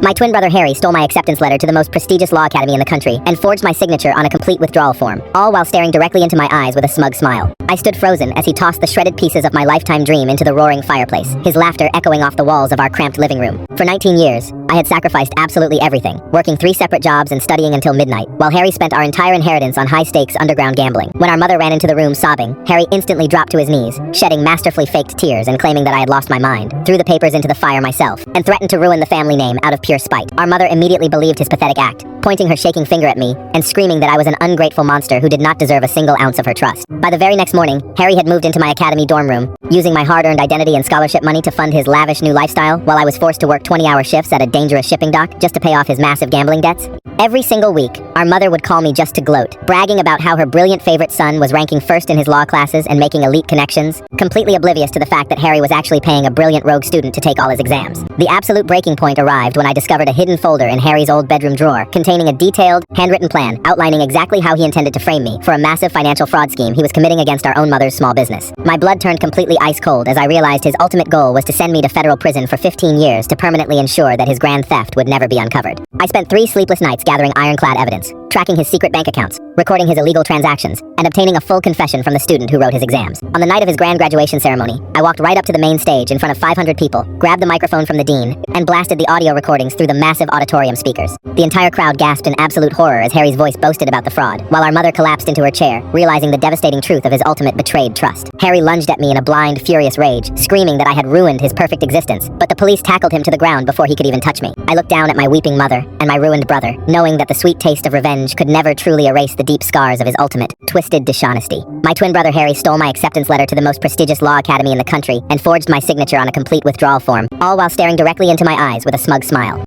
My twin brother Harry stole my acceptance letter to the most prestigious law academy in the country and forged my signature on a complete withdrawal form, all while staring directly into my eyes with a smug smile. I stood frozen as he tossed the shredded pieces of my lifetime dream into the roaring fireplace, his laughter echoing off the walls of our cramped living room. For 19 years, I had sacrificed absolutely everything, working 3 separate jobs and studying until midnight, while Harry spent our entire inheritance on high-stakes underground gambling. When our mother ran into the room sobbing, Harry instantly dropped to his knees, shedding masterfully faked tears and claiming that I had lost my mind, threw the papers into the fire myself, and threatened to ruin the family name out of pure spite. Our mother immediately believed his pathetic act, pointing her shaking finger at me and screaming that I was an ungrateful monster who did not deserve a single ounce of her trust. By the very next morning, Harry had moved into my academy dorm room, using my hard-earned identity and scholarship money to fund his lavish new lifestyle while I was forced to work 20-hour shifts at a dangerous shipping dock just to pay off his massive gambling debts. Every single week, our mother would call me just to gloat, bragging about how her brilliant favorite son was ranking first in his law classes and making elite connections, completely oblivious to the fact that Harry was actually paying a brilliant rogue student to take all his exams. The absolute breaking point arrived when I discovered a hidden folder in Harry's old bedroom drawer containing a detailed, handwritten plan outlining exactly how he intended to frame me for a massive financial fraud scheme he was committing against our own mother's small business. My blood turned completely ice cold as I realized his ultimate goal was to send me to federal prison for 15 years to permanently ensure that his grand theft would never be uncovered. I spent 3 sleepless nights gathering ironclad evidence, tracking his secret bank accounts, recording his illegal transactions, and obtaining a full confession from the student who wrote his exams. On the night of his grand graduation ceremony, I walked right up to the main stage in front of 500 people, grabbed the microphone from the dean, and blasted the audio recordings through the massive auditorium speakers. The entire crowd gasped in absolute horror as Harry's voice boasted about the fraud, while our mother collapsed into her chair, realizing the devastating truth of his ultimate betrayed trust. Harry lunged at me in a blind, furious rage, screaming that I had ruined his perfect existence, but the police tackled him to the ground before he could even touch me. I looked down at my weeping mother and my ruined brother, knowing that the sweet taste of revenge could never truly erase the deep scars of his ultimate, twisted dishonesty. My twin brother Harry stole my acceptance letter to the most prestigious law academy in the country and forged my signature on a complete withdrawal form, all while staring directly into my eyes with a smug smile.